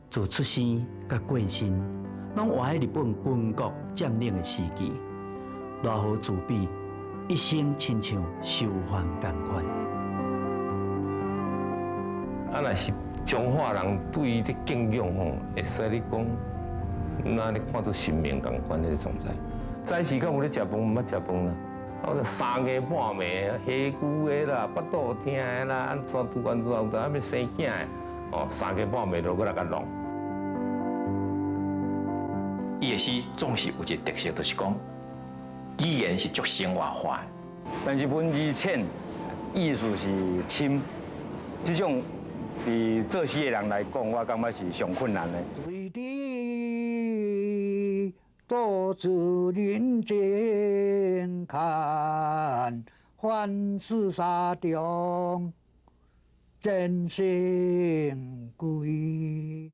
自出生甲过身，拢活喺日本军国占领的时期，偌好自比，一生亲像受患共款。啊，若是中华人对伊的敬仰吼，会使你讲，那你看做生命共款迄个状态。早时敢有咧食饭，毋捌食饭啦。我就3更半暝，下句的啦，腹肚痛的啦，安怎拄安怎，还要生囝的，哦，3更半暝落过来甲弄。伊的诗总是有一个特色，就是讲语言是足生活化的，但是文字浅，意思是深，这种对作诗的人来讲，我感觉是上困难的。为你独自人间看，凡事沙中真心归。